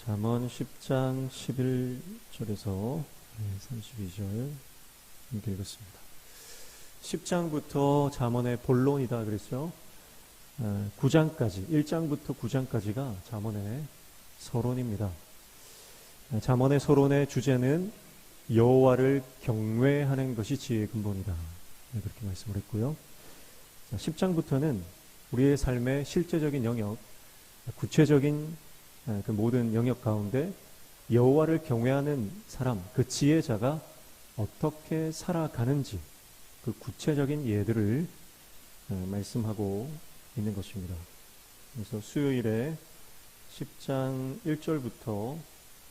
잠언 10장 11절에서 32절 함께 읽었습니다. 10장부터 잠언의 본론이다 그랬죠. 9장까지 1장부터 9장까지가 잠언의 서론입니다. 잠언의 서론의 주제는 여호와를 경외하는 것이 지혜의 근본이다, 그렇게 말씀을 했고요. 10장부터는 우리의 삶의 실제적인 영역, 구체적인 그 모든 영역 가운데 여호와를 경외하는 사람, 그 지혜자가 어떻게 살아가는지 그 구체적인 예들을 말씀하고 있는 것입니다. 그래서 수요일에 10장 1절부터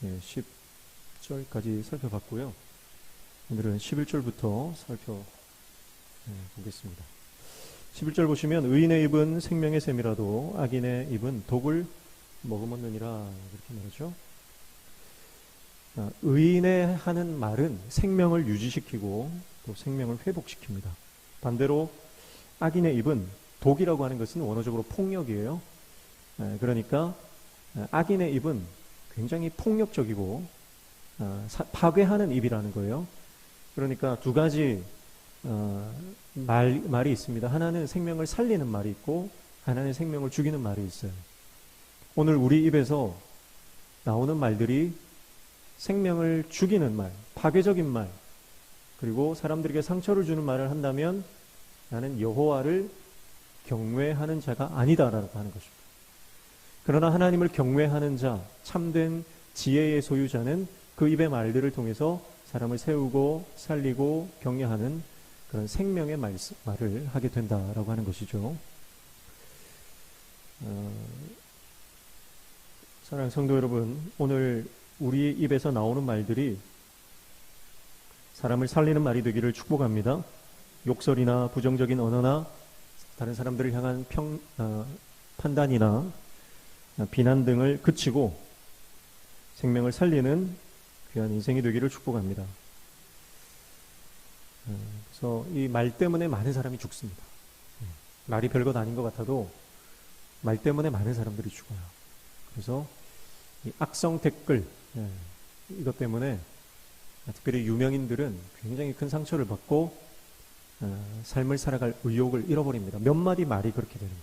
10절까지 살펴봤고요. 오늘은 11절부터 살펴보겠습니다. 11절 보시면 의인의 입은 생명의 샘이라도 악인의 입은 독을 머금었느니라, 그렇게 말하죠. 의인의 하는 말은 생명을 유지시키고 또 생명을 회복시킵니다. 반대로 악인의 입은, 독이라고 하는 것은 원어적으로 폭력이에요. 그러니까 악인의 입은 굉장히 폭력적이고 파괴하는 입이라는 거예요. 그러니까 두 가지 말이 있습니다. 하나는 생명을 살리는 말이 있고 하나는 생명을 죽이는 말이 있어요. 오늘 우리 입에서 나오는 말들이 생명을 죽이는 말, 파괴적인 말, 그리고 사람들에게 상처를 주는 말을 한다면 나는 여호와를 경외하는 자가 아니다라고 하는 것입니다. 그러나 하나님을 경외하는 자, 참된 지혜의 소유자는 그 입의 말들을 통해서 사람을 세우고 살리고 격려하는 그런 생명의 말을 하게 된다라고 하는 것이죠. 사랑하는 성도 여러분, 오늘 우리 입에서 나오는 말들이 사람을 살리는 말이 되기를 축복합니다. 욕설이나 부정적인 언어나 다른 사람들을 향한 판단이나 비난 등을 그치고 생명을 살리는 귀한 인생이 되기를 축복합니다. 그래서 이 말 때문에 많은 사람이 죽습니다. 말이 별것 아닌 것 같아도 말 때문에 많은 사람들이 죽어요. 그래서 이 악성 댓글, 이것 때문에 특별히 유명인들은 굉장히 큰 상처를 받고 삶을 살아갈 의욕을 잃어버립니다. 몇 마디 말이 그렇게 되는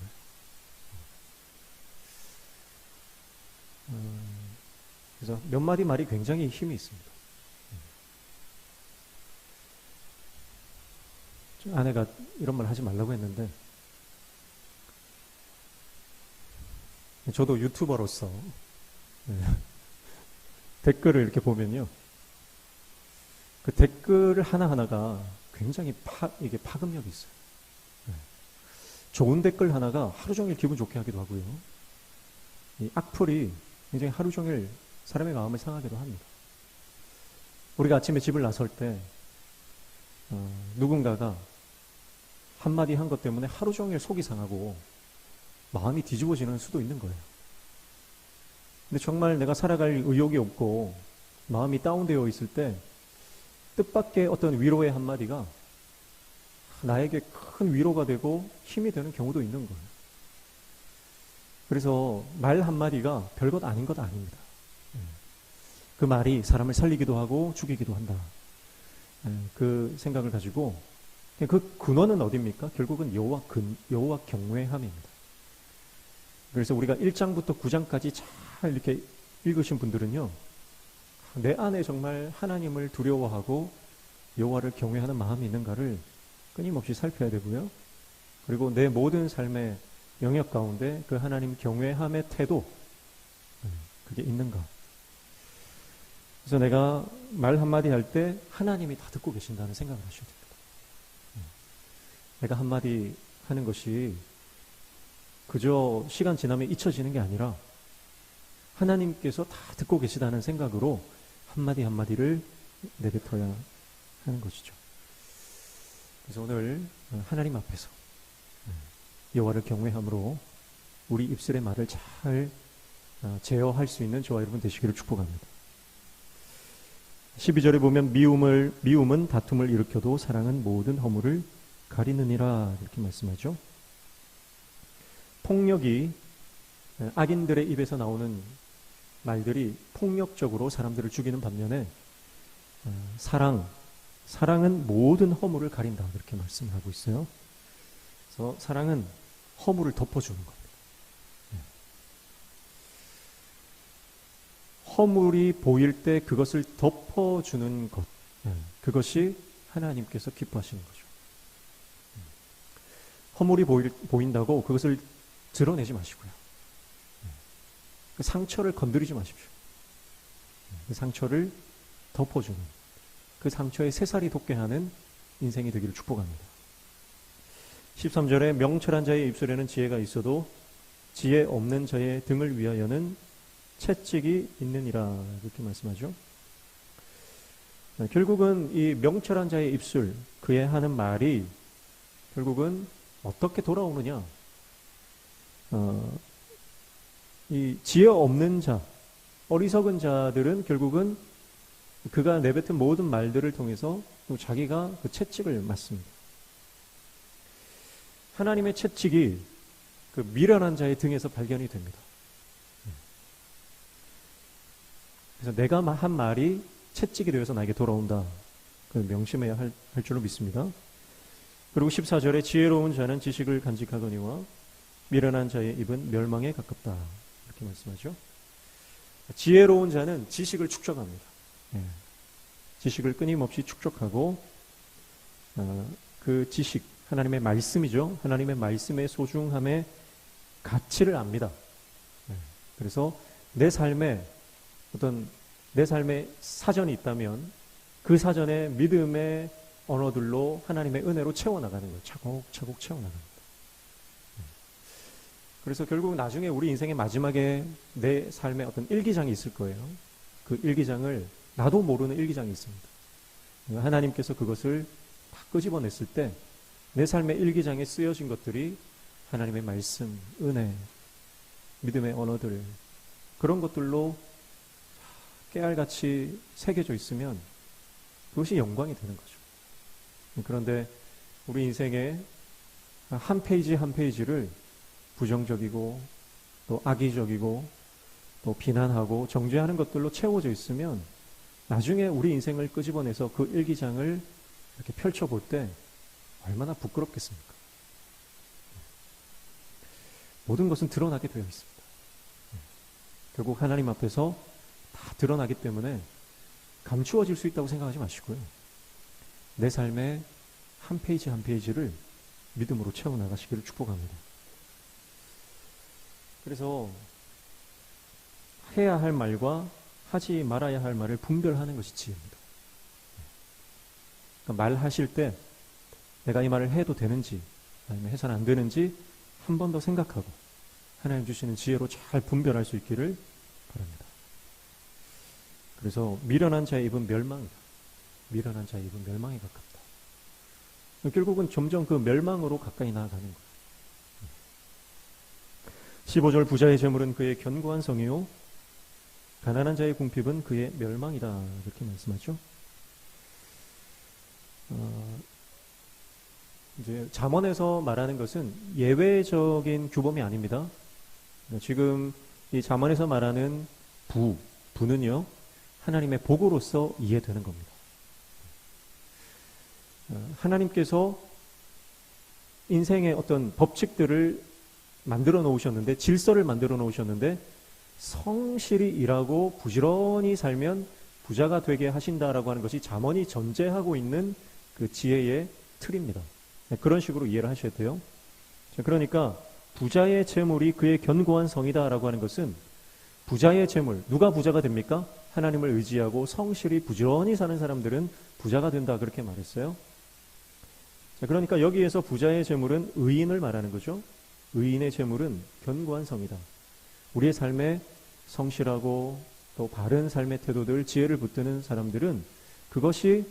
거예요. 그래서 몇 마디 말이 굉장히 힘이 있습니다. 아내가 이런 말 하지 말라고 했는데 저도 유튜버로서 댓글을 이렇게 보면요, 그 댓글 하나하나가 굉장히 이게 파급력이 있어요. 좋은 댓글 하나가 하루 종일 기분 좋게 하기도 하고요, 이 악플이 굉장히 하루 종일 사람의 마음을 상하기도 합니다. 우리가 아침에 집을 나설 때 누군가가 한마디 한 것 때문에 하루 종일 속이 상하고 마음이 뒤집어지는 수도 있는 거예요. 근데 정말 내가 살아갈 의욕이 없고 마음이 다운되어 있을 때 뜻밖의 어떤 위로의 한마디가 나에게 큰 위로가 되고 힘이 되는 경우도 있는 거예요. 그래서 말 한마디가 별것 아닌 것 아닙니다. 그 말이 사람을 살리기도 하고 죽이기도 한다. 그 생각을 가지고 그 근원은 어디입니까? 결국은 여호와 경외함입니다. 그래서 우리가 1장부터 9장까지 잘 이렇게 읽으신 분들은요, 내 안에 정말 하나님을 두려워하고 여호와를 경외하는 마음이 있는가를 끊임없이 살펴야 되고요. 그리고 내 모든 삶의 영역 가운데 그 하나님 경외함의 태도, 그게 있는가. 그래서 내가 말 한마디 할 때 하나님이 다 듣고 계신다는 생각을 하셔야 됩니다. 내가 한마디 하는 것이 그저 시간 지나면 잊혀지는 게 아니라 하나님께서 다 듣고 계시다는 생각으로 한마디 한마디를 내뱉어야 하는 것이죠. 그래서 오늘 하나님 앞에서 여호와를 경외함으로 우리 입술의 말을 잘 제어할 수 있는 저와 여러분 되시기를 축복합니다. 12절에 보면 미움은 다툼을 일으켜도 사랑은 모든 허물을 가리느니라, 이렇게 말씀하죠. 폭력이 악인들의 입에서 나오는 말들이 폭력적으로 사람들을 죽이는 반면에 사랑은 모든 허물을 가린다 그렇게 말씀을 하고 있어요. 그래서 사랑은 허물을 덮어주는 겁니다. 허물이 보일 때 그것을 덮어주는 것, 그것이 하나님께서 기뻐하시는 거죠. 허물이 보인다고 그것을 드러내지 마시고요. 그 상처를 건드리지 마십시오. 그 상처를 덮어주는, 그 상처에 새살이 돋게 하는 인생이 되기를 축복합니다. 13절에 명철한 자의 입술에는 지혜가 있어도 지혜 없는 자의 등을 위하여는 채찍이 있느니라 이렇게 말씀하죠. 결국은 이 명철한 자의 입술, 그의 하는 말이 결국은 어떻게 돌아오느냐, 이 지혜 없는 자, 어리석은 자들은 결국은 그가 내뱉은 모든 말들을 통해서 또 자기가 그 채찍을 맞습니다. 하나님의 채찍이 그 미련한 자의 등에서 발견이 됩니다. 그래서 내가 한 말이 채찍이 되어서 나에게 돌아온다. 그걸 명심해야 할 줄로 믿습니다. 그리고 14절에 지혜로운 자는 지식을 간직하거니와 미련한 자의 입은 멸망에 가깝다. 이렇게 말씀하죠. 지혜로운 자는 지식을 축적합니다. 지식을 끊임없이 축적하고 그 지식, 하나님의 말씀이죠. 하나님의 말씀의 소중함의 가치를 압니다. 그래서 내 삶에 사전이 있다면 그 사전에 믿음의 언어들로 하나님의 은혜로 채워나가는 거예요. 차곡차곡 채워나갑니다. 그래서 결국 나중에 우리 인생의 마지막에 내 삶의 어떤 일기장이 있을 거예요. 그 일기장을 나도 모르는 일기장이 있습니다. 하나님께서 그것을 다 끄집어냈을 때 내 삶의 일기장에 쓰여진 것들이 하나님의 말씀, 은혜, 믿음의 언어들, 그런 것들로 깨알같이 새겨져 있으면 그것이 영광이 되는 거죠. 그런데 우리 인생의 한 페이지 한 페이지를 부정적이고 또 악의적이고 또 비난하고 정죄하는 것들로 채워져 있으면 나중에 우리 인생을 끄집어내서 그 일기장을 이렇게 펼쳐볼 때 얼마나 부끄럽겠습니까? 모든 것은 드러나게 되어 있습니다. 결국 하나님 앞에서 다 드러나기 때문에 감추어질 수 있다고 생각하지 마시고요. 내 삶의 한 페이지 한 페이지를 믿음으로 채워나가시기를 축복합니다. 그래서 해야 할 말과 하지 말아야 할 말을 분별하는 것이 지혜입니다. 그러니까 말하실 때 내가 이 말을 해도 되는지 아니면 해서는 안 되는지 한 번 더 생각하고 하나님 주시는 지혜로 잘 분별할 수 있기를 바랍니다. 그래서 미련한 자의 입은 멸망이다. 미련한 자의 입은 멸망에 가깝다. 결국은 점점 그 멸망으로 가까이 나아가는 거예요. 15절 부자의 재물은 그의 견고한 성이요 가난한 자의 궁핍은 그의 멸망이다. 이렇게 말씀하죠. 이제 잠언에서 말하는 것은 예외적인 규범이 아닙니다. 지금 이 잠언에서 말하는 부는요 하나님의 복으로서 이해되는 겁니다. 하나님께서 인생의 어떤 법칙들을 만들어 놓으셨는데, 질서를 만들어 놓으셨는데 성실히 일하고 부지런히 살면 부자가 되게 하신다라고 하는 것이 잠언이 전제하고 있는 그 지혜의 틀입니다. 그런 식으로 이해를 하셔야 돼요. 그러니까 부자의 재물이 그의 견고한 성이다라고 하는 것은 부자의 재물, 누가 부자가 됩니까? 하나님을 의지하고 성실히 부지런히 사는 사람들은 부자가 된다 그렇게 말했어요. 그러니까 여기에서 부자의 재물은 의인을 말하는 거죠. 의인의 재물은 견고한 성이다. 우리의 삶에 성실하고 또 바른 삶의 태도들, 지혜를 붙드는 사람들은 그것이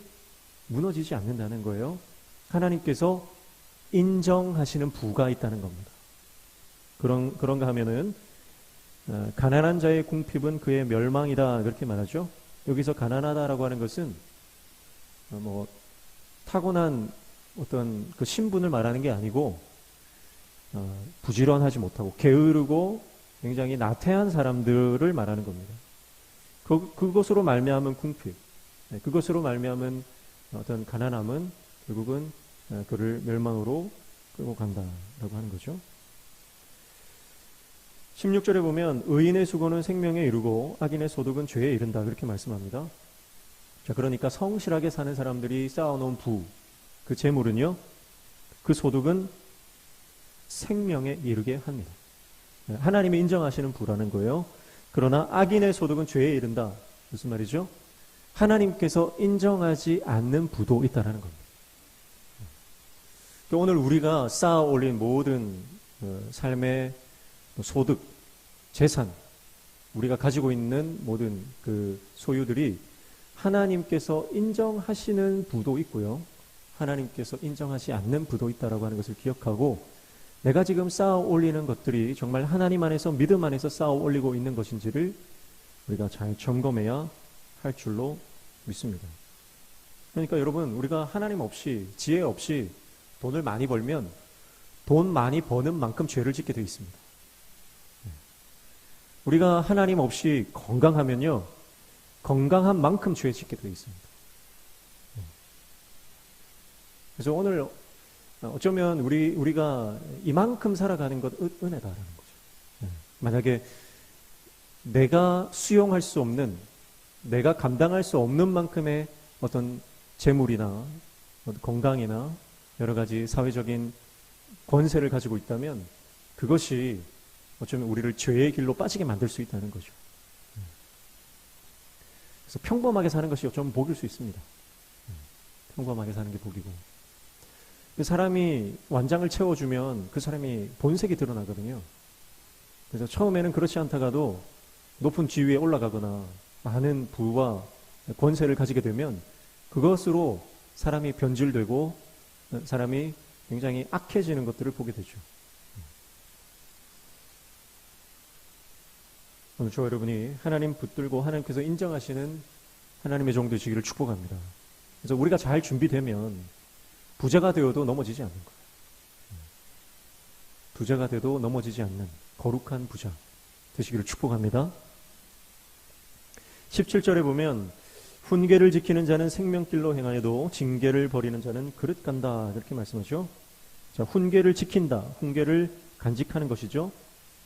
무너지지 않는다는 거예요. 하나님께서 인정하시는 부가 있다는 겁니다. 그런가 하면은 가난한 자의 궁핍은 그의 멸망이다 그렇게 말하죠. 여기서 가난하다라고 하는 것은 뭐 타고난 어떤 그 신분을 말하는 게 아니고 부지런하지 못하고 게으르고 굉장히 나태한 사람들을 말하는 겁니다. 그것으로 말미암은 궁핍, 그것으로 말미암은 어떤 가난함은 결국은 그를 멸망으로 끌고 간다라고 하는 거죠. 16절에 보면 의인의 수고는 생명에 이르고 악인의 소득은 죄에 이른다 그렇게 말씀합니다. 자, 그러니까 성실하게 사는 사람들이 쌓아놓은 그 재물은요, 그 소득은 생명에 이르게 합니다. 하나님이 인정하시는 부라는 거예요. 그러나 악인의 소득은 죄에 이른다. 무슨 말이죠? 하나님께서 인정하지 않는 부도 있다는 겁니다. 오늘 우리가 쌓아 올린 모든 삶의 소득, 재산, 우리가 가지고 있는 모든 그 소유들이 하나님께서 인정하시는 부도 있고요, 하나님께서 인정하지 않는 부도 있다라고 하는 것을 기억하고, 내가 지금 쌓아 올리는 것들이 정말 하나님 안에서, 믿음 안에서 쌓아 올리고 있는 것인지를 우리가 잘 점검해야 할 줄로 믿습니다. 그러니까 여러분, 우리가 하나님 없이, 지혜 없이 돈을 많이 벌면 돈 많이 버는 만큼 죄를 짓게 되어 있습니다. 우리가 하나님 없이 건강하면요, 건강한 만큼 죄 짓게 되어 있습니다. 그래서 오늘 어쩌면 우리가 이만큼 살아가는 것 은혜다라는 거죠. 만약에 내가 수용할 수 없는, 내가 감당할 수 없는 만큼의 어떤 재물이나 건강이나 여러 가지 사회적인 권세를 가지고 있다면 그것이 어쩌면 우리를 죄의 길로 빠지게 만들 수 있다는 거죠. 그래서 평범하게 사는 것이 어쩌면 복일 수 있습니다. 평범하게 사는 게 복이고, 그 사람이 완장을 채워주면 그 사람이 본색이 드러나거든요. 그래서 처음에는 그렇지 않다가도 높은 지위에 올라가거나 많은 부와 권세를 가지게 되면 그것으로 사람이 변질되고 사람이 굉장히 악해지는 것들을 보게 되죠. 오늘 저와 여러분이 하나님 붙들고 하나님께서 인정하시는 하나님의 종 되시기를 축복합니다. 그래서 우리가 잘 준비되면 부자가 되어도 넘어지지 않는 거예요. 부자가 돼도 넘어지지 않는 거룩한 부자 되시기를 축복합니다. 17절에 보면 훈계를 지키는 자는 생명길로 행하여도 징계를 버리는 자는 그릇 간다 이렇게 말씀하죠. 자, 훈계를 지킨다, 훈계를 간직하는 것이죠.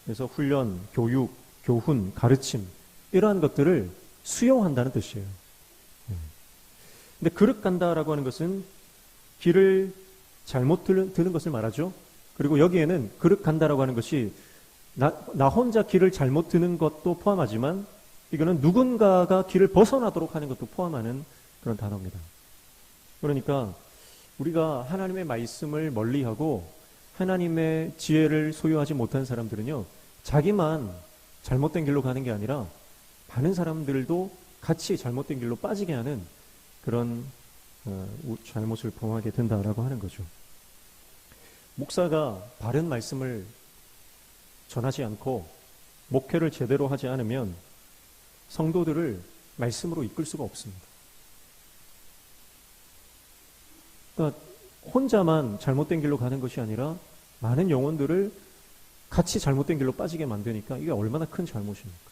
그래서 훈련, 교육, 교훈, 가르침 이러한 것들을 수용한다는 뜻이에요. 근데 그릇 간다라고 하는 것은 길을 잘못 드는 것을 말하죠. 그리고 여기에는 그릇 간다라고 하는 것이 나 혼자 길을 잘못 드는 것도 포함하지만 이거는 누군가가 길을 벗어나도록 하는 것도 포함하는 그런 단어입니다. 그러니까 우리가 하나님의 말씀을 멀리하고 하나님의 지혜를 소유하지 못한 사람들은요, 자기만 잘못된 길로 가는 게 아니라 많은 사람들도 같이 잘못된 길로 빠지게 하는 그런 잘못을 범하게 된다라고 하는 거죠. 목사가 바른 말씀을 전하지 않고 목회를 제대로 하지 않으면 성도들을 말씀으로 이끌 수가 없습니다. 그러니까 혼자만 잘못된 길로 가는 것이 아니라 많은 영혼들을 같이 잘못된 길로 빠지게 만드니까 이게 얼마나 큰 잘못입니까?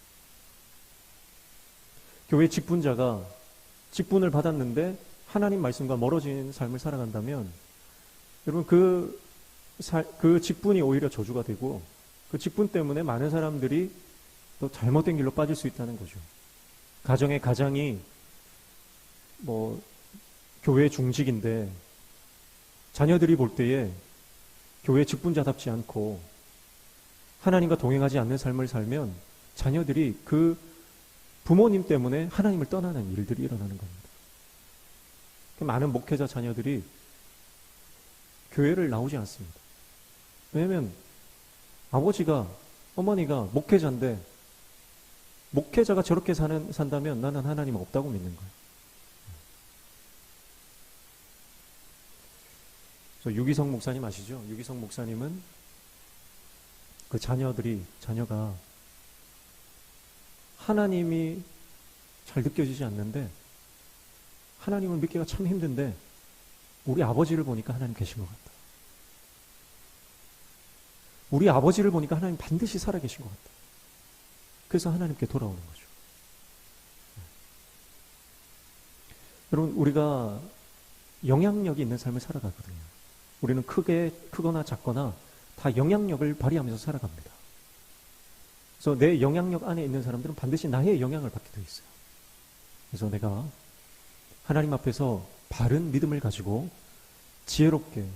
교회 직분자가 직분을 받았는데 하나님 말씀과 멀어진 삶을 살아간다면 여러분 그 직분이 오히려 저주가 되고 그 직분 때문에 많은 사람들이 또 잘못된 길로 빠질 수 있다는 거죠. 가정의 가장이 교회 중직인데 자녀들이 볼 때에 교회 직분자답지 않고 하나님과 동행하지 않는 삶을 살면 자녀들이 그 부모님 때문에 하나님을 떠나는 일들이 일어나는 겁니다. 많은 목회자 자녀들이 교회를 나오지 않습니다. 왜냐하면 아버지가, 어머니가 목회자인데 목회자가 저렇게 산다면 나는 하나님 없다고 믿는 거예요. 유기성 목사님 아시죠? 유기성 목사님은 그 자녀가 하나님이 잘 느껴지지 않는데 하나님을 믿기가 참 힘든데 우리 아버지를 보니까 하나님 계신 것 같다. 우리 아버지를 보니까 하나님 반드시 살아계신 것 같다. 그래서 하나님께 돌아오는 거죠. 여러분, 우리가 영향력이 있는 삶을 살아가거든요. 우리는 크거나 작거나 다 영향력을 발휘하면서 살아갑니다. 그래서 내 영향력 안에 있는 사람들은 반드시 나의 영향을 받게 되어 있어요. 그래서 내가 하나님 앞에서 바른 믿음을 가지고 지혜롭게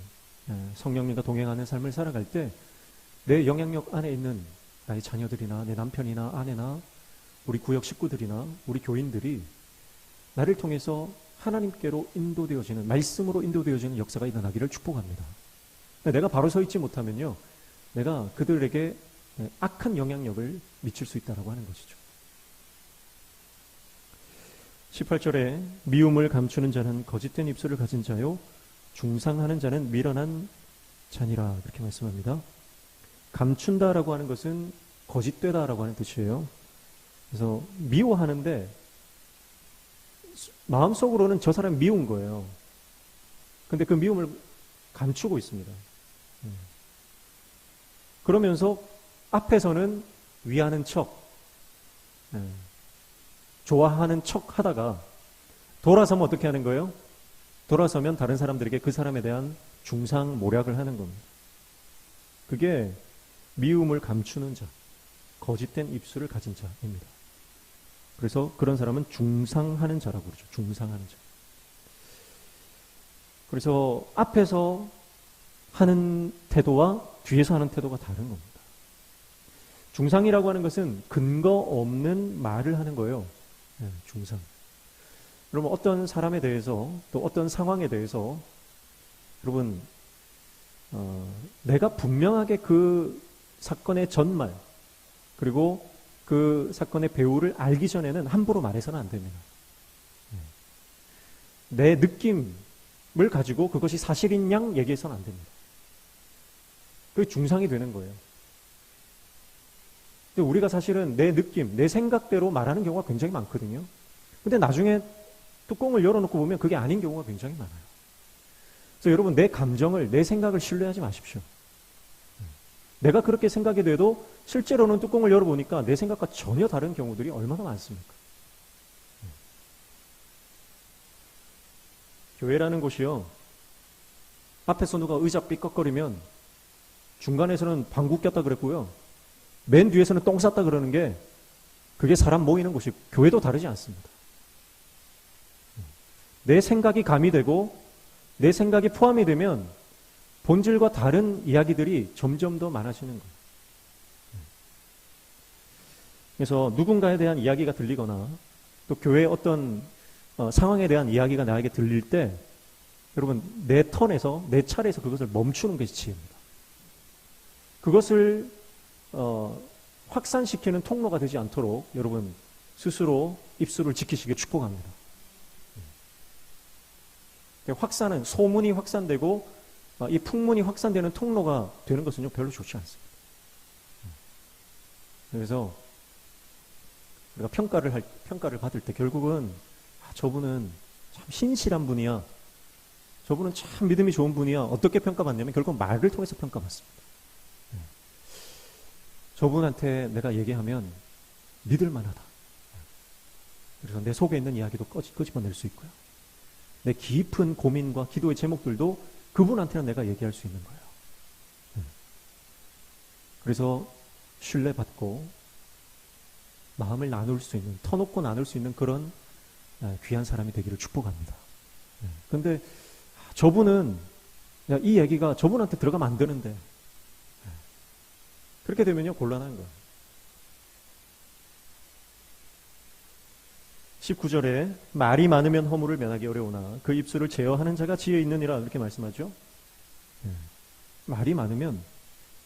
성령님과 동행하는 삶을 살아갈 때 내 영향력 안에 있는 나의 자녀들이나 내 남편이나 아내나 우리 구역 식구들이나 우리 교인들이 나를 통해서 하나님께로 인도되어지는, 말씀으로 인도되어지는 역사가 일어나기를 축복합니다. 내가 바로 서 있지 못하면요, 내가 그들에게 악한 영향력을 미칠 수 있다고 하는 것이죠. 18절에 미움을 감추는 자는 거짓된 입술을 가진 자요, 중상하는 자는 미련한 자니라, 그렇게 말씀합니다. 감춘다라고 하는 것은 거짓되다라고 하는 뜻이에요. 그래서 미워하는데 마음속으로는 저 사람이 미운 거예요. 근데 그 미움을 감추고 있습니다. 그러면서 앞에서는 위하는 척, 좋아하는 척 하다가 돌아서면 어떻게 하는 거예요? 돌아서면 다른 사람들에게 그 사람에 대한 중상모략을 하는 겁니다. 그게 미움을 감추는 자, 거짓된 입술을 가진 자입니다. 그래서 그런 사람은 중상하는 자라고 그러죠. 중상하는 자. 그래서 앞에서 하는 태도와 뒤에서 하는 태도가 다른 겁니다. 중상이라고 하는 것은 근거 없는 말을 하는 거예요. 중상. 여러분, 어떤 사람에 대해서 또 어떤 상황에 대해서 여러분 내가 분명하게 그 사건의 전말 그리고 그 사건의 배후를 알기 전에는 함부로 말해서는 안 됩니다. 내 느낌을 가지고 그것이 사실인 양 얘기해서는 안 됩니다. 그게 중상이 되는 거예요. 근데 우리가 사실은 내 느낌, 내 생각대로 말하는 경우가 굉장히 많거든요. 근데 나중에 뚜껑을 열어놓고 보면 그게 아닌 경우가 굉장히 많아요. 그래서 여러분, 내 감정을, 내 생각을 신뢰하지 마십시오. 내가 그렇게 생각이 돼도 실제로는 뚜껑을 열어보니까 내 생각과 전혀 다른 경우들이 얼마나 많습니까? 교회라는 곳이요, 앞에서 누가 의자 삐걱거리면 중간에서는 방구 꼈다 그랬고요, 맨 뒤에서는 똥 쌌다 그러는 게 그게 사람 모이는 곳이, 교회도 다르지 않습니다. 내 생각이 가미되고 내 생각이 포함이 되면 본질과 다른 이야기들이 점점 더 많아지는 거예요. 그래서 누군가에 대한 이야기가 들리거나 또 교회의 어떤 상황에 대한 이야기가 나에게 들릴 때 여러분, 내 턴에서, 내 차례에서 그것을 멈추는 것이 지혜입니다. 그것을 확산시키는 통로가 되지 않도록 여러분 스스로 입술을 지키시길 축복합니다. 확산은, 소문이 확산되고 이 풍문이 확산되는 통로가 되는 것은 별로 좋지 않습니다. 그래서 우리가 평가를 받을 때 결국은 저분은 참 신실한 분이야, 저분은 참 믿음이 좋은 분이야, 어떻게 평가받냐면 결국 말을 통해서 평가받습니다. 저분한테 내가 얘기하면 믿을 만하다. 그래서 내 속에 있는 이야기도 끄집어낼 수 있고요, 내 깊은 고민과 기도의 제목들도 그분한테는 내가 얘기할 수 있는 거예요. 그래서 신뢰받고 마음을 나눌 수 있는, 터놓고 나눌 수 있는 그런 귀한 사람이 되기를 축복합니다. 그런데 저분은, 이 얘기가 저분한테 들어가면 안 되는데, 그렇게 되면요 곤란한 거예요. 19절에 말이 많으면 허물을 면하기 어려우나 그 입술을 제어하는 자가 지혜 있느니라, 이렇게 말씀하죠. 말이 많으면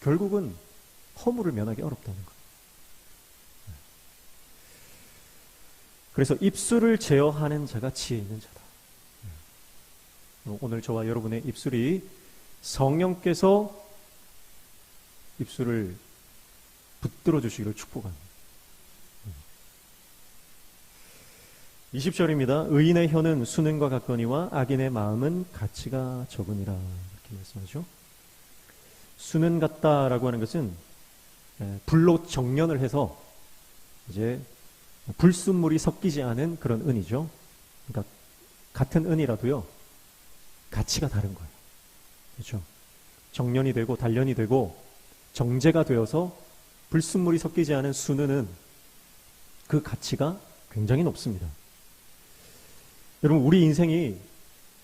결국은 허물을 면하기 어렵다는 거예요. 그래서 입술을 제어하는 자가 지혜 있는 자다. 오늘 저와 여러분의 입술이 성령께서 입술을 붙들어 주시기를 축복합니다. 20절입니다. 의인의 혀는 수능과 같거니와 악인의 마음은 가치가 적으니라, 이렇게 말씀하죠. 수능 같다라고 하는 것은 불로 정련을 해서 이제 불순물이 섞이지 않은 그런 은이죠. 그러니까 같은 은이라도요, 가치가 다른 거예요. 그렇죠? 정련이 되고 단련이 되고 정제가 되어서 불순물이 섞이지 않은 순은은 그 가치가 굉장히 높습니다. 여러분, 우리 인생이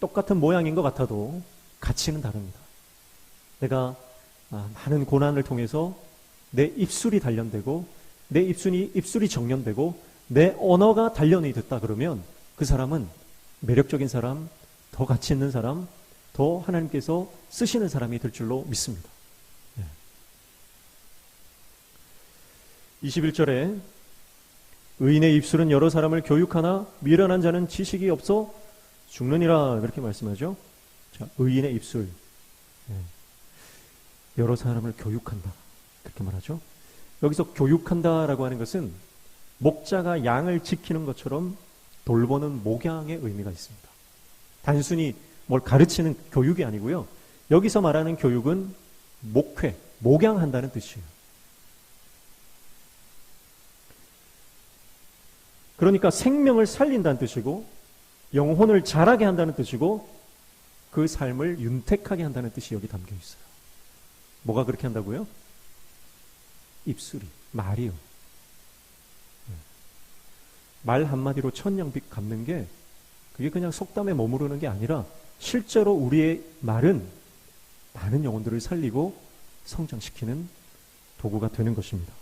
똑같은 모양인 것 같아도 가치는 다릅니다. 내가 많은 고난을 통해서 내 입술이 단련되고 내 입술이 정련되고 내 언어가 단련이 됐다 그러면 그 사람은 매력적인 사람, 더 가치 있는 사람, 더 하나님께서 쓰시는 사람이 될 줄로 믿습니다. 21절에 의인의 입술은 여러 사람을 교육하나 미련한 자는 지식이 없어 죽느니라, 그렇게 말씀하죠. 자, 의인의 입술, 여러 사람을 교육한다, 그렇게 말하죠. 여기서 교육한다라고 하는 것은 목자가 양을 지키는 것처럼 돌보는 목양의 의미가 있습니다. 단순히 뭘 가르치는 교육이 아니고요. 여기서 말하는 교육은 목회, 목양한다는 뜻이에요. 그러니까 생명을 살린다는 뜻이고 영혼을 자라게 한다는 뜻이고 그 삶을 윤택하게 한다는 뜻이 여기 담겨 있어요. 뭐가 그렇게 한다고요? 입술이, 말이요. 말 한마디로 천냥빚 갚는 게 그게 그냥 속담에 머무르는 게 아니라 실제로 우리의 말은 많은 영혼들을 살리고 성장시키는 도구가 되는 것입니다.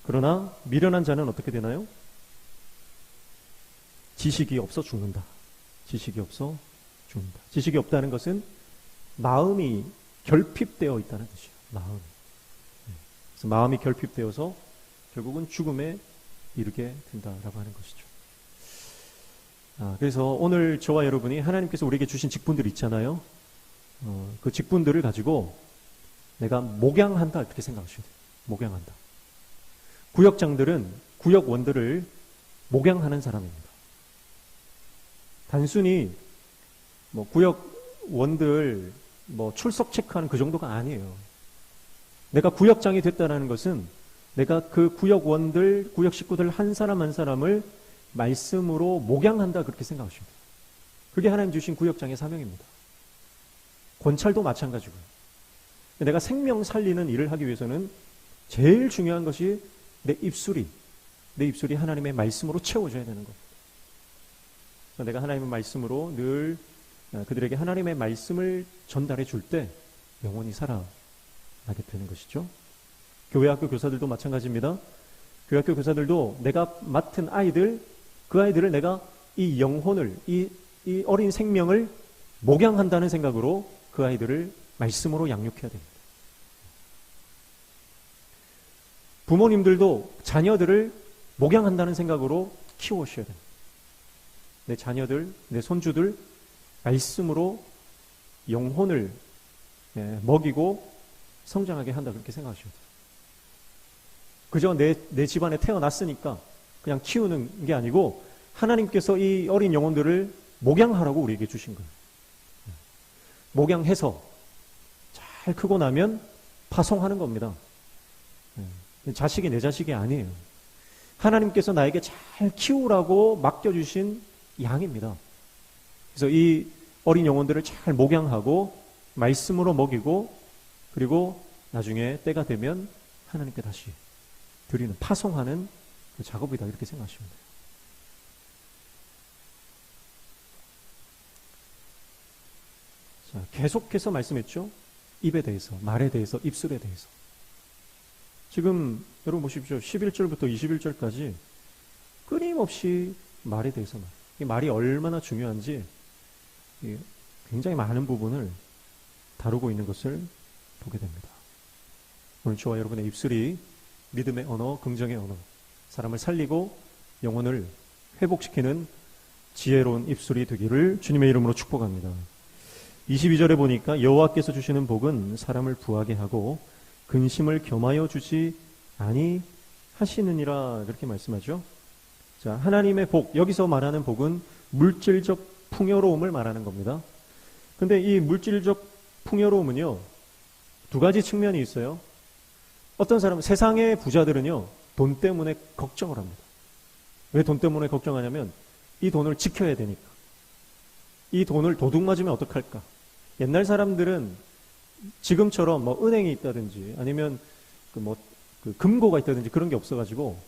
그러나 미련한 자는 어떻게 되나요? 지식이 없어 죽는다. 지식이 없어 죽는다. 지식이 없다는 것은 마음이 결핍되어 있다는 뜻이에요. 마음이. 그래서 마음이 결핍되어서 결국은 죽음에 이르게 된다라고 하는 것이죠. 그래서 오늘 저와 여러분이 하나님께서 우리에게 주신 직분들 있잖아요. 그 직분들을 가지고 내가 목양한다, 이렇게 생각하셔야 돼요. 목양한다. 구역장들은 구역원들을 목양하는 사람입니다. 단순히 구역원들 출석 체크하는 그 정도가 아니에요. 내가 구역장이 됐다는 것은 내가 그 구역원들, 구역 식구들 한 사람 한 사람을 말씀으로 목양한다, 그렇게 생각하시면 돼요. 그게 하나님 주신 구역장의 사명입니다. 권찰도 마찬가지고요. 내가 생명 살리는 일을 하기 위해서는 제일 중요한 것이 내 입술이 하나님의 말씀으로 채워져야 되는 겁니다. 그래서 내가 하나님의 말씀으로 늘 그들에게 하나님의 말씀을 전달해 줄 때 영혼이 살아나게 되는 것이죠. 교회 학교 교사들도 마찬가지입니다. 교회 학교 교사들도 내가 맡은 아이들, 그 아이들을 내가 이 영혼을, 이 어린 생명을 목양한다는 생각으로 그 아이들을 말씀으로 양육해야 됩니다. 부모님들도 자녀들을 목양한다는 생각으로 키워주셔야 됩니다. 내 자녀들, 내 손주들 말씀으로 영혼을 먹이고 성장하게 한다, 그렇게 생각하셔야 돼요. 그저 내 집안에 태어났으니까 그냥 키우는 게 아니고 하나님께서 이 어린 영혼들을 목양하라고 우리에게 주신 거예요. 목양해서 잘 크고 나면 파송하는 겁니다. 자식이 내 자식이 아니에요. 하나님께서 나에게 잘 키우라고 맡겨주신 양입니다. 그래서 이 어린 영혼들을 잘 목양하고 말씀으로 먹이고 그리고 나중에 때가 되면 하나님께 다시 드리는, 파송하는 그 작업이다, 이렇게 생각하시면 돼요. 자, 계속해서 말씀했죠. 입에 대해서, 말에 대해서, 입술에 대해서. 지금 여러분 보십시오. 11절부터 21절까지 끊임없이 말에 대해서 이 말이 얼마나 중요한지 굉장히 많은 부분을 다루고 있는 것을 보게 됩니다. 오늘 저와 여러분의 입술이 믿음의 언어, 긍정의 언어, 사람을 살리고 영혼을 회복시키는 지혜로운 입술이 되기를 주님의 이름으로 축복합니다. 22절에 보니까 여호와께서 주시는 복은 사람을 부하게 하고 근심을 겸하여 주지 아니하시느니라, 그렇게 말씀하죠. 자, 하나님의 복, 여기서 말하는 복은 물질적 풍요로움을 말하는 겁니다. 근데 이 물질적 풍요로움은요, 두 가지 측면이 있어요. 어떤 사람은, 세상의 부자들은요, 돈 때문에 걱정을 합니다. 왜 돈 때문에 걱정하냐면 이 돈을 지켜야 되니까. 이 돈을 도둑 맞으면 어떡할까? 옛날 사람들은 지금처럼 뭐 은행이 있다든지 아니면 그 금고가 있다든지 그런 게 없어가지고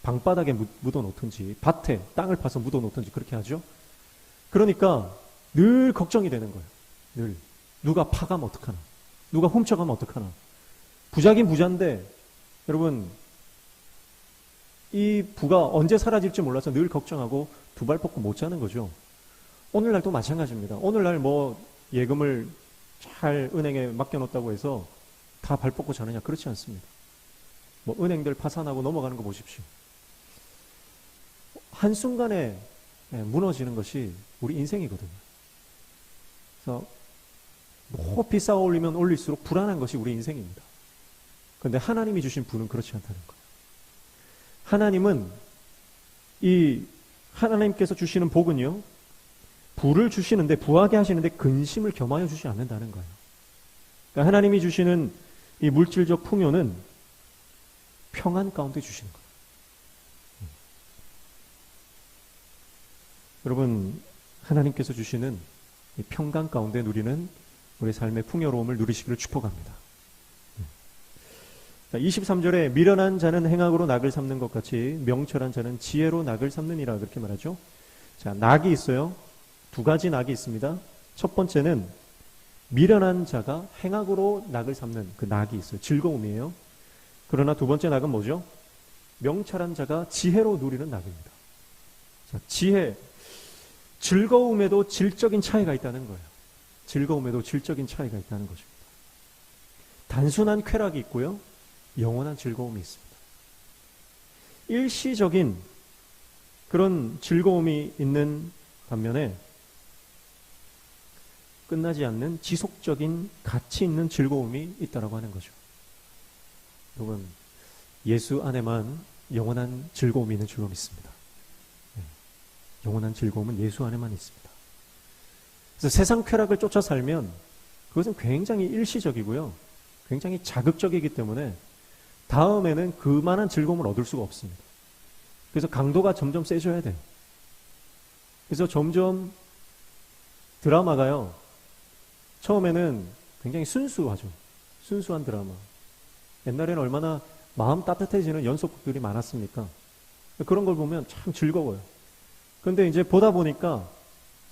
방바닥에 묻어 놓든지 밭에 땅을 파서 묻어 놓든지 그렇게 하죠. 그러니까 늘 걱정이 되는 거예요. 늘. 누가 파가면 어떡하나? 누가 훔쳐가면 어떡하나? 부자긴 부자인데 여러분 이 부가 언제 사라질지 몰라서 늘 걱정하고 두 발 뻗고 못 자는 거죠. 오늘날도 마찬가지입니다. 오늘날 뭐 예금을 잘 은행에 맡겨놓았다고 해서 다 발 뻗고 자느냐? 그렇지 않습니다. 뭐 은행들 파산하고 넘어가는 거 보십시오. 한순간에 무너지는 것이 우리 인생이거든요. 그래서 높이 쌓아 올리면 올릴수록 불안한 것이 우리 인생입니다. 그런데 하나님이 주신 부는 그렇지 않다는 거예요. 하나님은 하나님께서 주시는 복은요, 부를 주시는데, 부하게 하시는데 근심을 겸하여 주지 않는다는 거예요. 그러니까 하나님이 주시는 이 물질적 풍요는 평안 가운데 주시는 거예요. 여러분, 하나님께서 주시는 이 평강 가운데 누리는 우리 삶의 풍요로움을 누리시기를 축복합니다. 23절에 미련한 자는 행악으로 낙을 삼는 것 같이 명철한 자는 지혜로 낙을 삼느니라 그렇게 말하죠. 자, 낙이 있어요. 두 가지 낙이 있습니다. 첫 번째는 미련한 자가 행악으로 낙을 삼는 그 낙이 있어요. 즐거움이에요. 그러나 두 번째 낙은 뭐죠? 명철한 자가 지혜로 누리는 낙입니다. 자, 지혜, 즐거움에도 질적인 차이가 있다는 거예요. 즐거움에도 질적인 차이가 있다는 것입니다. 단순한 쾌락이 있고요, 영원한 즐거움이 있습니다. 일시적인 그런 즐거움이 있는 반면에 끝나지 않는 지속적인 가치 있는 즐거움이 있다라고 하는 거죠. 여러분, 예수 안에만 영원한 즐거움이 있는 줄로 믿습니다. 영원한 즐거움은 예수 안에만 있습니다. 그래서 세상 쾌락을 쫓아 살면 그것은 굉장히 일시적이고요, 굉장히 자극적이기 때문에 다음에는 그만한 즐거움을 얻을 수가 없습니다. 그래서 강도가 점점 세져야 돼요. 그래서 점점 드라마가요, 처음에는 굉장히 순수하죠. 순수한 드라마. 옛날에는 얼마나 마음 따뜻해지는 연속극들이 많았습니까? 그런 걸 보면 참 즐거워요. 그런데 이제 보다 보니까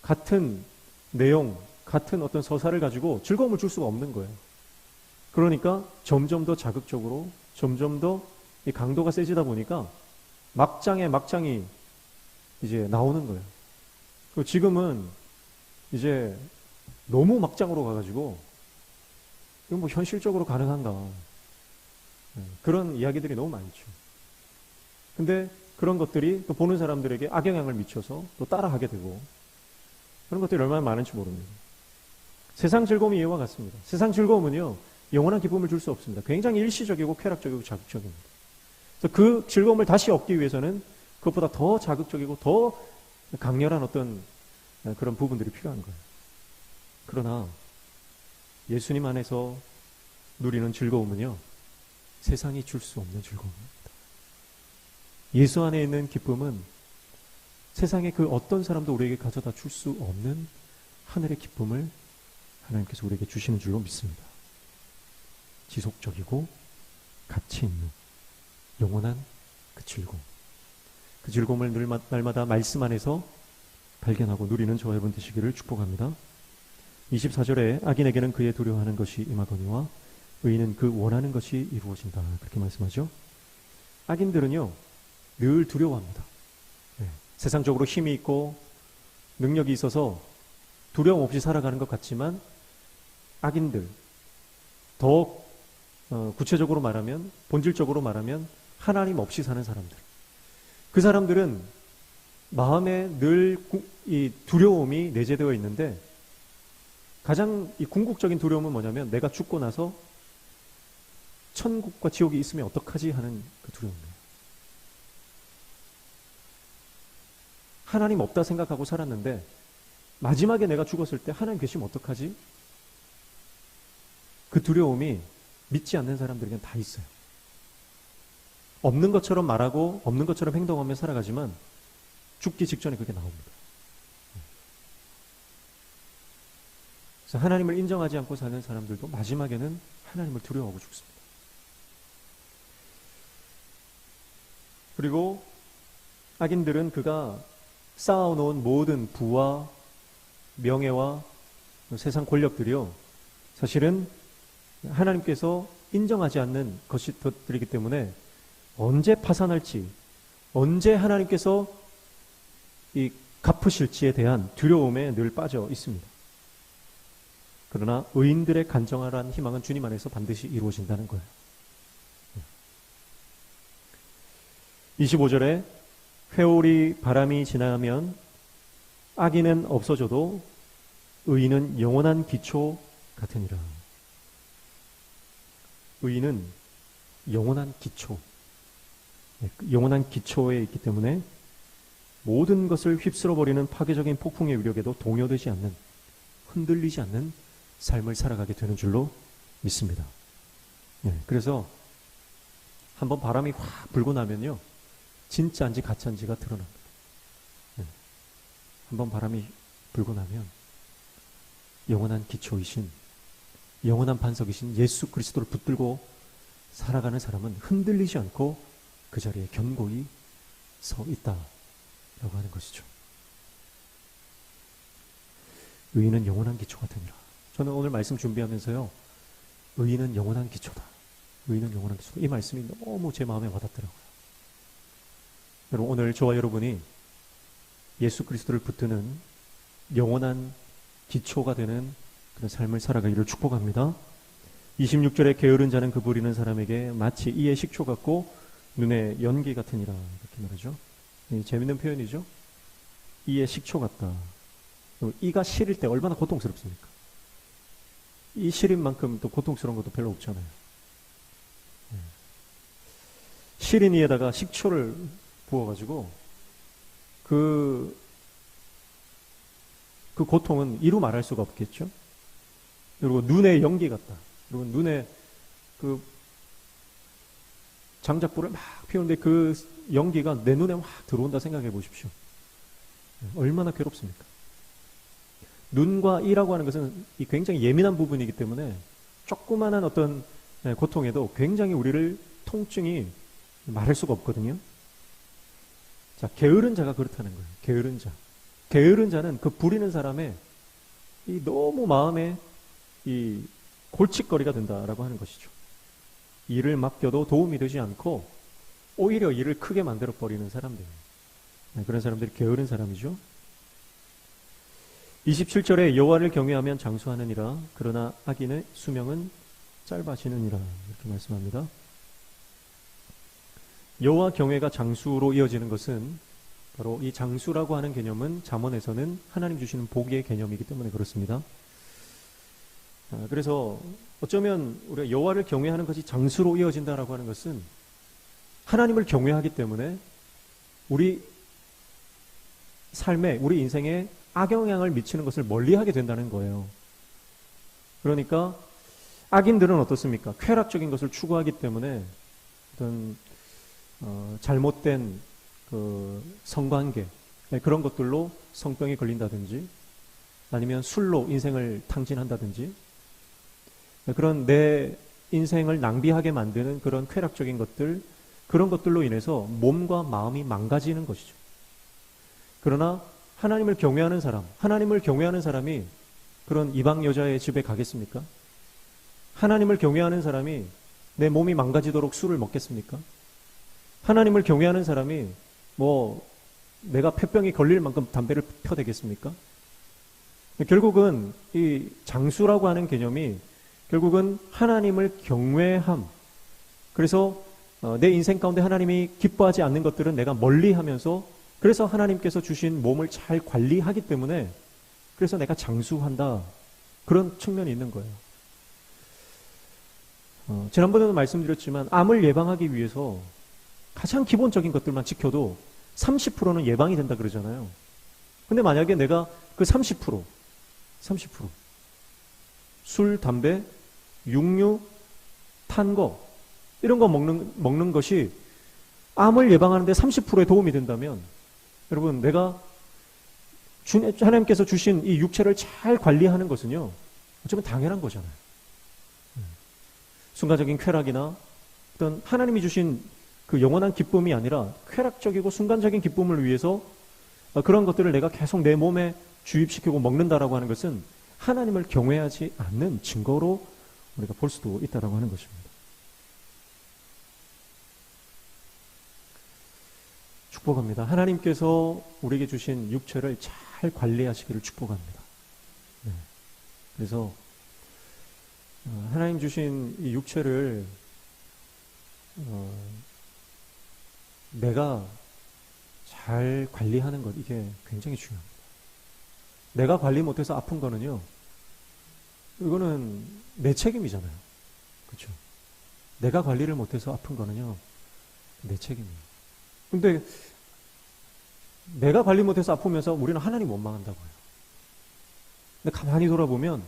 같은 내용, 같은 어떤 서사를 가지고 즐거움을 줄 수가 없는 거예요. 그러니까 점점 더 자극적으로, 점점 더 이 강도가 세지다 보니까 막장이 이제 나오는 거예요. 그리고 지금은 이제 너무 막장으로 가가지고 이건 뭐 현실적으로 가능한가, 그런 이야기들이 너무 많죠. 근데 그런 것들이 또 보는 사람들에게 악영향을 미쳐서 또 따라하게 되고, 그런 것들이 얼마나 많은지 모릅니다. 세상 즐거움이 이와 같습니다. 세상 즐거움은요, 영원한 기쁨을 줄 수 없습니다. 굉장히 일시적이고 쾌락적이고 자극적입니다. 그래서 그 즐거움을 다시 얻기 위해서는 그것보다 더 자극적이고 더 강렬한 어떤 그런 부분들이 필요한 거예요. 그러나 예수님 안에서 누리는 즐거움은요, 세상이 줄 수 없는 즐거움입니다. 예수 안에 있는 기쁨은 세상의 그 어떤 사람도 우리에게 가져다 줄 수 없는 하늘의 기쁨을 하나님께서 우리에게 주시는 줄로 믿습니다. 지속적이고 가치 있는 영원한 그 즐거움. 그 즐거움을 날마다 말씀 안에서 발견하고 누리는 저와 여러분 되시기를 축복합니다. 24절에 악인에게는 그의 두려워하는 것이 임하거니와 의인은 그 원하는 것이 이루어진다. 그렇게 말씀하죠. 악인들은요, 늘 두려워합니다. 세상적으로 힘이 있고 능력이 있어서 두려움 없이 살아가는 것 같지만, 악인들, 더 구체적으로 말하면, 본질적으로 말하면 하나님 없이 사는 사람들, 그 사람들은 마음에 늘 이 두려움이 내재되어 있는데, 가장 이 궁극적인 두려움은 뭐냐면 내가 죽고 나서 천국과 지옥이 있으면 어떡하지 하는 그 두려움이에요. 하나님 없다 생각하고 살았는데 마지막에 내가 죽었을 때 하나님 계시면 어떡하지? 그 두려움이 믿지 않는 사람들에게는 다 있어요. 없는 것처럼 말하고 없는 것처럼 행동하며 살아가지만 죽기 직전에 그게 나옵니다. 그래서 하나님을 인정하지 않고 사는 사람들도 마지막에는 하나님을 두려워하고 죽습니다. 그리고 악인들은 그가 쌓아놓은 모든 부와 명예와 세상 권력들이요, 사실은 하나님께서 인정하지 않는 것들이기 때문에 언제 파산할지, 언제 하나님께서 이 갚으실지에 대한 두려움에 늘 빠져 있습니다. 그러나 의인들의 간절한 희망은 주님 안에서 반드시 이루어진다는 거예요. 25절에 회오리 바람이 지나면 악인은 없어져도 의인은 영원한 기초 같으니라. 의인은 영원한 기초, 영원한 기초에 있기 때문에 모든 것을 휩쓸어버리는 파괴적인 폭풍의 위력에도 동요되지 않는, 흔들리지 않는 삶을 살아가게 되는 줄로 믿습니다. 그래서 한번 바람이 확 불고 나면요, 진짜인지 가짜인지가 드러납니다. 한번 바람이 불고 나면 영원한 기초이신, 영원한 반석이신 예수 그리스도를 붙들고 살아가는 사람은 흔들리지 않고 그 자리에 견고히 서 있다라고 하는 것이죠. 의인은 영원한 기초 같으니라. 저는 오늘 말씀 준비하면서요, 의인은 영원한 기초다, 의인은 영원한 기초다, 이 말씀이 너무 제 마음에 와닿더라고요. 여러분, 오늘 저와 여러분이 예수 그리스도를 붙드는 영원한 기초가 되는 그런 삶을 살아가기를 축복합니다. 26절에 게으른 자는 그 부리는 사람에게 마치 이의 식초 같고 눈에 연기 같으니라, 이렇게 말하죠. 재밌는 표현이죠. 이의 식초 같다. 이가 시릴 때 얼마나 고통스럽습니까? 이 시린 만큼 또 고통스러운 것도 별로 없잖아요. 시린 이에다가 식초를 부어가지고 그 고통은 이루 말할 수가 없겠죠. 그리고 눈에 연기 같다. 그리고 눈에 그 장작불을 막 피우는데 그 연기가 내 눈에 확 들어온다 생각해 보십시오. 얼마나 괴롭습니까? 눈과 이라고 하는 것은 굉장히 예민한 부분이기 때문에 조그만한 어떤 고통에도 굉장히 우리를 통증이 말할 수가 없거든요. 자, 게으른 자가 그렇다는 거예요. 게으른 자. 게으른 자는 그 부리는 사람의 이 너무 마음에 이 골칫거리가 된다라고 하는 것이죠. 일을 맡겨도 도움이 되지 않고 오히려 일을 크게 만들어 버리는 사람들. 그런 사람들이 게으른 사람이죠. 27절에 여호와를 경외하면 장수하느니라. 그러나 악인의 수명은 짧아지느니라. 이렇게 말씀합니다. 여호와 경외가 장수로 이어지는 것은 바로 이 장수라고 하는 개념은 잠언에서는 하나님 주시는 복의 개념이기 때문에 그렇습니다. 그래서 어쩌면 우리가 여호와를 경외하는 것이 장수로 이어진다라고 하는 것은 하나님을 경외하기 때문에 우리 삶에, 우리 인생에 악영향을 미치는 것을 멀리하게 된다는 거예요. 그러니까 악인들은 어떻습니까? 쾌락적인 것을 추구하기 때문에 어떤 잘못된 그 성관계, 그런 것들로 성병이 걸린다든지 아니면 술로 인생을 탕진한다든지 그런 내 인생을 낭비하게 만드는 그런 쾌락적인 것들, 그런 것들로 인해서 몸과 마음이 망가지는 것이죠. 그러나 하나님을 경외하는 사람, 하나님을 경외하는 사람이 그런 이방 여자의 집에 가겠습니까? 하나님을 경외하는 사람이 내 몸이 망가지도록 술을 먹겠습니까? 하나님을 경외하는 사람이 내가 폐병이 걸릴 만큼 담배를 펴대겠습니까? 결국은 이 장수라고 하는 개념이 결국은 하나님을 경외함. 그래서 내 인생 가운데 하나님이 기뻐하지 않는 것들은 내가 멀리하면서, 그래서 하나님께서 주신 몸을 잘 관리하기 때문에 그래서 내가 장수한다. 그런 측면이 있는 거예요. 지난번에도 말씀드렸지만 암을 예방하기 위해서 가장 기본적인 것들만 지켜도 30%는 예방이 된다 그러잖아요. 근데 만약에 내가 그 30% 술, 담배, 육류, 탄 거, 이런 거 먹는 것이 암을 예방하는데 30%의 도움이 된다면 여러분, 내가 하나님께서 주신 이 육체를 잘 관리하는 것은요, 어쩌면 당연한 거잖아요. 순간적인 쾌락이나 어떤 하나님이 주신 그 영원한 기쁨이 아니라 쾌락적이고 순간적인 기쁨을 위해서 그런 것들을 내가 계속 내 몸에 주입시키고 먹는다라고 하는 것은 하나님을 경외하지 않는 증거로 우리가 볼 수도 있다라고 하는 것입니다. 축복합니다. 하나님께서 우리에게 주신 육체를 잘 관리하시기를 축복합니다. 네. 그래서 하나님 주신 이 육체를 내가 잘 관리하는 것, 이게 굉장히 중요합니다. 내가 관리 못해서 아픈 거는요, 이거는 내 책임이잖아요. 그렇죠? 내가 관리를 못해서 아픈 거는요, 내 책임이에요. 근데 내가 관리 못해서 아프면서 우리는 하나님 원망한다고요. 근데 가만히 돌아보면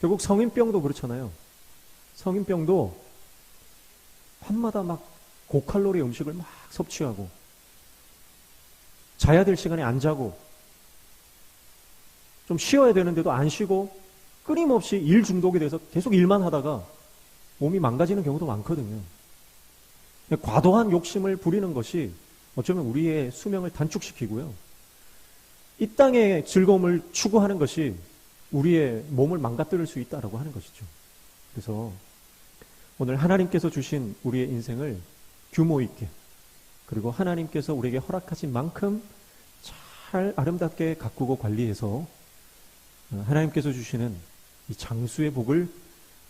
결국 성인병도 그렇잖아요. 성인병도 밤마다 막 고칼로리 음식을 막 섭취하고 자야 될 시간에 안 자고 좀 쉬어야 되는데도 안 쉬고 끊임없이 일 중독이 돼서 계속 일만 하다가 몸이 망가지는 경우도 많거든요. 과도한 욕심을 부리는 것이 어쩌면 우리의 수명을 단축시키고요. 이 땅의 즐거움을 추구하는 것이 우리의 몸을 망가뜨릴 수 있다라고 하는 것이죠. 그래서 오늘 하나님께서 주신 우리의 인생을 규모 있게, 그리고 하나님께서 우리에게 허락하신 만큼 잘 아름답게 가꾸고 관리해서 하나님께서 주시는 이 장수의 복을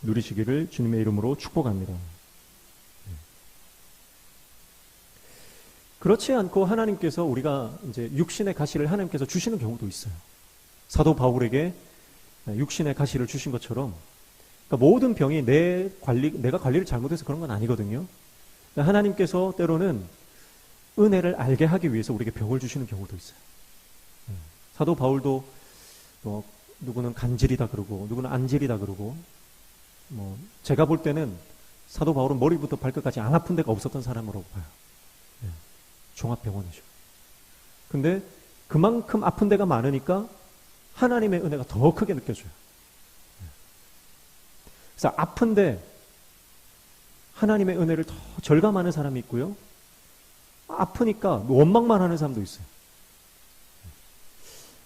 누리시기를 주님의 이름으로 축복합니다. 그렇지 않고 하나님께서 우리가 이제 육신의 가시를 하나님께서 주시는 경우도 있어요. 사도 바울에게 육신의 가시를 주신 것처럼, 그러니까 모든 병이 내가 관리를 잘못해서 그런 건 아니거든요. 하나님께서 때로는 은혜를 알게 하기 위해서 우리에게 병을 주시는 경우도 있어요. 사도 바울도 누구는 간질이다 그러고 누구는 안질이다 그러고, 제가 볼 때는 사도 바울은 머리부터 발끝까지 안 아픈 데가 없었던 사람으로 봐요. 종합병원이죠. 근데 그만큼 아픈 데가 많으니까 하나님의 은혜가 더 크게 느껴져요. 그래서 아픈데 하나님의 은혜를 더 절감하는 사람이 있고요. 아프니까 원망만 하는 사람도 있어요.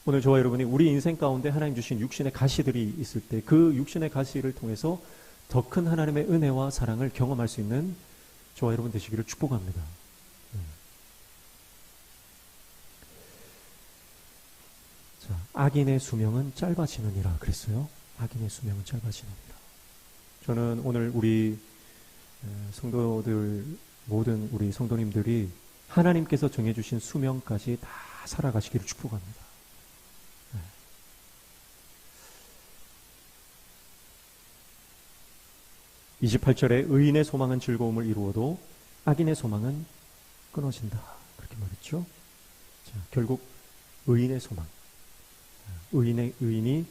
오늘 저와 여러분이 우리 인생 가운데 하나님 주신 육신의 가시들이 있을 때 그 육신의 가시를 통해서 더 큰 하나님의 은혜와 사랑을 경험할 수 있는 저와 여러분 되시기를 축복합니다. 자, 악인의 수명은 짧아지느니라 그랬어요. 악인의 수명은 짧아지느니라. 저는 오늘 우리 성도들, 모든 우리 성도님들이 하나님께서 정해주신 수명까지 다 살아가시기를 축복합니다. 28절에 의인의 소망은 즐거움을 이루어도 악인의 소망은 끊어진다. 그렇게 말했죠. 자, 결국 의인의 소망, 의인이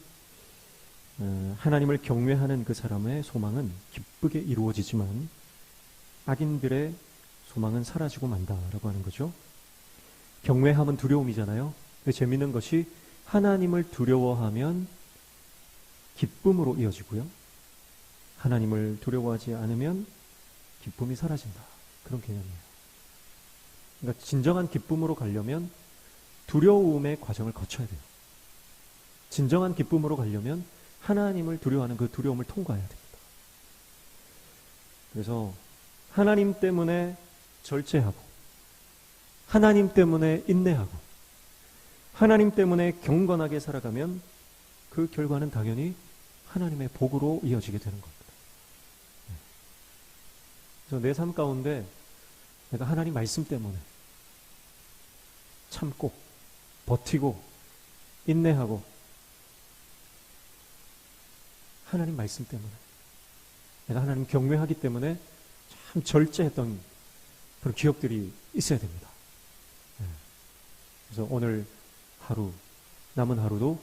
하나님을 경외하는 그 사람의 소망은 기쁘게 이루어지지만 악인들의 소망은 사라지고 만다라고 하는 거죠. 경외함은 두려움이잖아요. 근데 재밌는 것이 하나님을 두려워하면 기쁨으로 이어지고요. 하나님을 두려워하지 않으면 기쁨이 사라진다. 그런 개념이에요. 그러니까 진정한 기쁨으로 가려면 두려움의 과정을 거쳐야 돼요. 진정한 기쁨으로 가려면 하나님을 두려워하는 그 두려움을 통과해야 됩니다. 그래서 하나님 때문에 절제하고, 하나님 때문에 인내하고, 하나님 때문에 경건하게 살아가면 그 결과는 당연히 하나님의 복으로 이어지게 되는 겁니다. 그래서 내 삶 가운데 내가 하나님 말씀 때문에 참고 버티고 인내하고, 하나님 말씀 때문에 내가 하나님 경외하기 때문에 참 절제했던 그런 기억들이 있어야 됩니다. 그래서 오늘 하루, 남은 하루도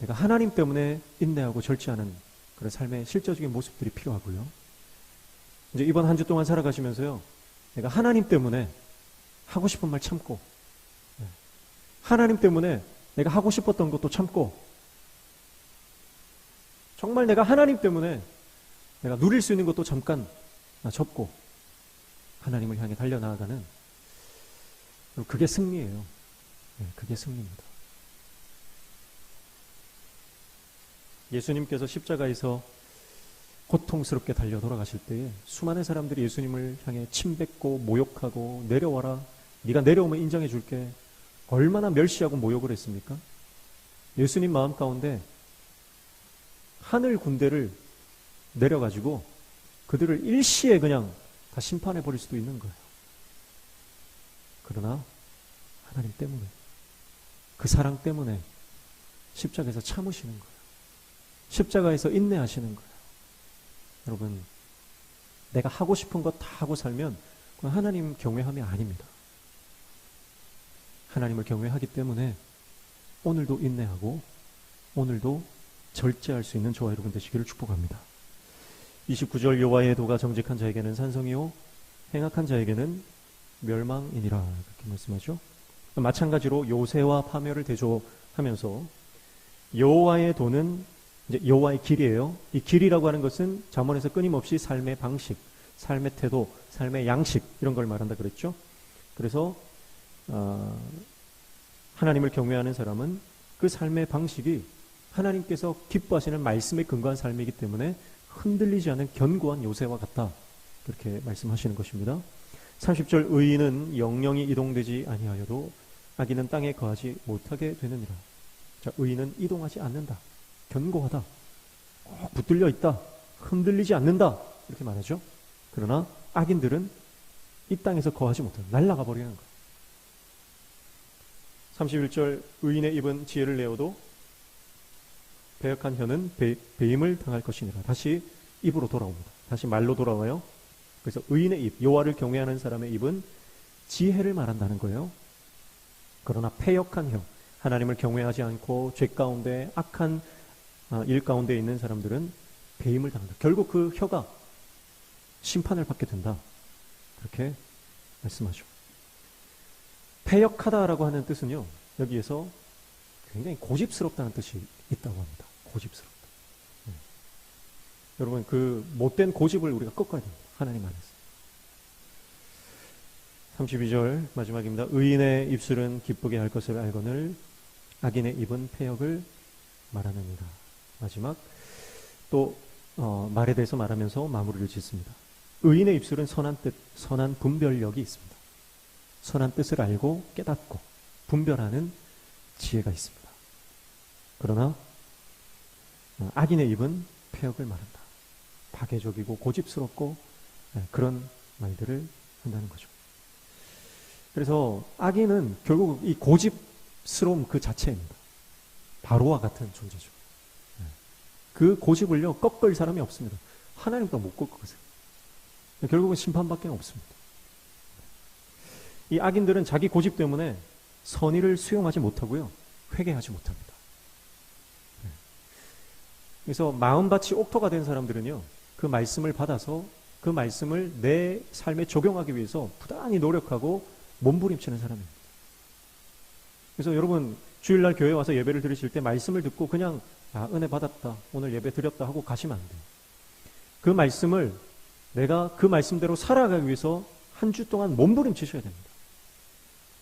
내가 하나님 때문에 인내하고 절제하는 그런 삶의 실제적인 모습들이 필요하고요. 이제 이번 한 주 동안 살아가시면서요, 내가 하나님 때문에 하고 싶은 말 참고, 하나님 때문에 내가 하고 싶었던 것도 참고, 정말 내가 하나님 때문에 내가 누릴 수 있는 것도 잠깐 접고 하나님을 향해 달려나가는, 그게 승리예요. 그게 승리입니다. 예수님께서 십자가에서 고통스럽게 달려 돌아가실 때에 수많은 사람들이 예수님을 향해 침뱉고 모욕하고 내려와라, 네가 내려오면 인정해 줄게, 얼마나 멸시하고 모욕을 했습니까? 예수님 마음 가운데 하늘 군대를 내려가지고 그들을 일시에 그냥 다 심판해 버릴 수도 있는 거예요. 그러나 하나님 때문에, 그 사랑 때문에 십자가에서 참으시는 거예요. 십자가에서 인내하시는 거예요. 여러분, 내가 하고 싶은 거 다 하고 살면 그건 하나님 경외함이 아닙니다. 하나님을 경외하기 때문에 오늘도 인내하고 오늘도 절제할 수 있는 저와 여러분 되시기를 축복합니다. 29절 여호와의 도가 정직한 자에게는 산성이요 행악한 자에게는 멸망이니라, 그렇게 말씀하죠. 마찬가지로 요새와 파멸을 대조하면서 여호와의 도는 이제 여호와의 길이에요. 이 길이라고 하는 것은 잠언에서 끊임없이 삶의 방식, 삶의 태도, 삶의 양식, 이런 걸 말한다 그랬죠. 그래서 하나님을 경외하는 사람은 그 삶의 방식이 하나님께서 기뻐하시는 말씀에 근거한 삶이기 때문에 흔들리지 않은 견고한 요새와 같다, 그렇게 말씀하시는 것입니다. 30절 의인은 영영이 이동되지 아니하여도 악인은 땅에 거하지 못하게 되느니라. 자, 의인은 이동하지 않는다, 견고하다, 꼭 붙들려 있다, 흔들리지 않는다, 이렇게 말하죠. 그러나 악인들은 이 땅에서 거하지 못한다, 날아가 버리는 거예요. 31절 의인의 입은 지혜를 내어도 배역한 혀는 배임을 당할 것이니라. 다시 입으로 돌아옵니다. 다시 말로 돌아와요. 그래서 의인의 입, 여호와를 경외하는 사람의 입은 지혜를 말한다는 거예요. 그러나 패역한 혀, 하나님을 경외하지 않고 죄 가운데 악한 일 가운데 있는 사람들은 배임을 당한다. 결국 그 혀가 심판을 받게 된다, 그렇게 말씀하죠. 패역하다라고 하는 뜻은요, 여기에서 굉장히 고집스럽다는 뜻이 있다고 합니다. 고집스럽다. 여러분, 그 못된 고집을 우리가 꺾어야 됩니다. 하나님 안에서. 32절 마지막입니다. 의인의 입술은 기쁘게 할 것을 알거늘 악인의 입은 패역을 말하느니라. 마지막 또 말에 대해서 말하면서 마무리를 짓습니다. 의인의 입술은 선한 뜻, 선한 분별력이 있습니다. 선한 뜻을 알고 깨닫고 분별하는 지혜가 있습니다. 그러나 악인의 입은 패역을 말한다. 파괴적이고 고집스럽고 그런 말들을 한다는 거죠. 그래서 악인은 결국 이 고집스러움 그 자체입니다. 바로와 같은 존재죠. 그 고집을요 꺾을 사람이 없습니다. 하나님도 못 꺾으세요. 결국은 심판밖에 없습니다. 이 악인들은 자기 고집 때문에 선의를 수용하지 못하고요, 회개하지 못합니다. 그래서 마음밭이 옥토가 된 사람들은요, 그 말씀을 받아서 그 말씀을 내 삶에 적용하기 위해서 부단히 노력하고 몸부림치는 사람입니다. 그래서 여러분, 주일날 교회 와서 예배를 드리실 때 말씀을 듣고 그냥 은혜 받았다, 오늘 예배 드렸다 하고 가시면 안 돼요. 그 말씀을 내가 그 말씀대로 살아가기 위해서 한 주 동안 몸부림치셔야 됩니다.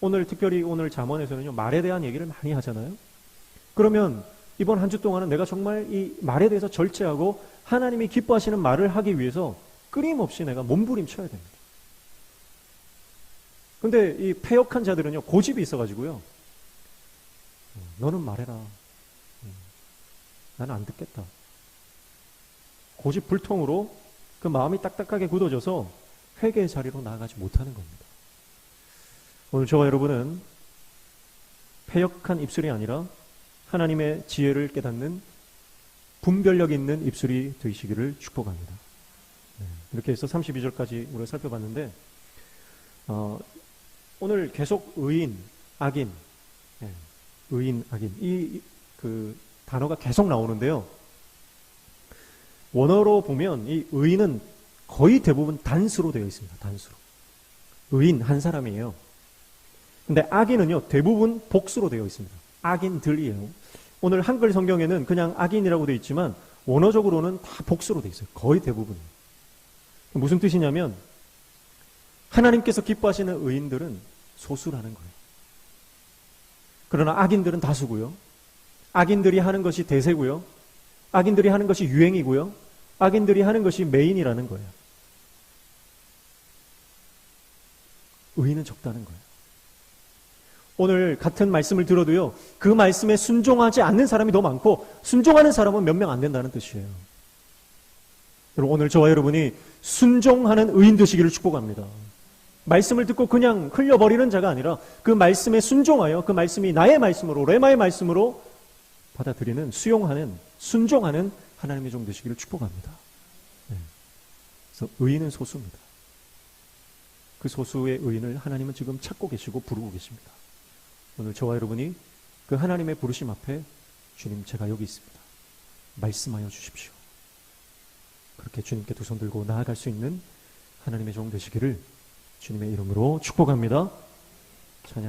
오늘 특별히 오늘 잠언에서는요, 말에 대한 얘기를 많이 하잖아요. 그러면 이번 한 주 동안은 내가 정말 이 말에 대해서 절제하고 하나님이 기뻐하시는 말을 하기 위해서 끊임없이 내가 몸부림쳐야 됩니다. 근데 이 패역한 자들은요, 고집이 있어가지고요, 너는 말해라, 나는 안 듣겠다, 고집 불통으로 그 마음이 딱딱하게 굳어져서 회개의 자리로 나아가지 못하는 겁니다. 오늘 저와 여러분은 패역한 입술이 아니라 하나님의 지혜를 깨닫는 분별력 있는 입술이 되시기를 축복합니다. 이렇게 해서 32절까지 우리가 살펴봤는데, 오늘 계속 의인, 악인, 의인, 악인, 이 그 단어가 계속 나오는데요. 원어로 보면 이 의인은 거의 대부분 단수로 되어 있습니다. 단수로. 의인 한 사람이에요. 근데 악인은요, 대부분 복수로 되어 있습니다. 악인들이에요. 오늘 한글 성경에는 그냥 악인이라고 되어 있지만 원어적으로는 다 복수로 되어 있어요. 거의 대부분. 무슨 뜻이냐면 하나님께서 기뻐하시는 의인들은 소수라는 거예요. 그러나 악인들은 다수고요. 악인들이 하는 것이 대세고요. 악인들이 하는 것이 유행이고요. 악인들이 하는 것이 메인이라는 거예요. 의인은 적다는 거예요. 오늘 같은 말씀을 들어도요, 그 말씀에 순종하지 않는 사람이 더 많고 순종하는 사람은 몇 명 안 된다는 뜻이에요. 여러분, 오늘 저와 여러분이 순종하는 의인 되시기를 축복합니다. 말씀을 듣고 그냥 흘려버리는 자가 아니라 그 말씀에 순종하여 그 말씀이 나의 말씀으로, 레마의 말씀으로 받아들이는, 수용하는, 순종하는 하나님의 종 되시기를 축복합니다. 네. 그래서 의인은 소수입니다. 그 소수의 의인을 하나님은 지금 찾고 계시고 부르고 계십니다. 오늘 저와 여러분이 그 하나님의 부르심 앞에 주님, 제가 여기 있습니다. 말씀하여 주십시오. 그렇게 주님께 두 손 들고 나아갈 수 있는 하나님의 종 되시기를 주님의 이름으로 축복합니다. 찬양.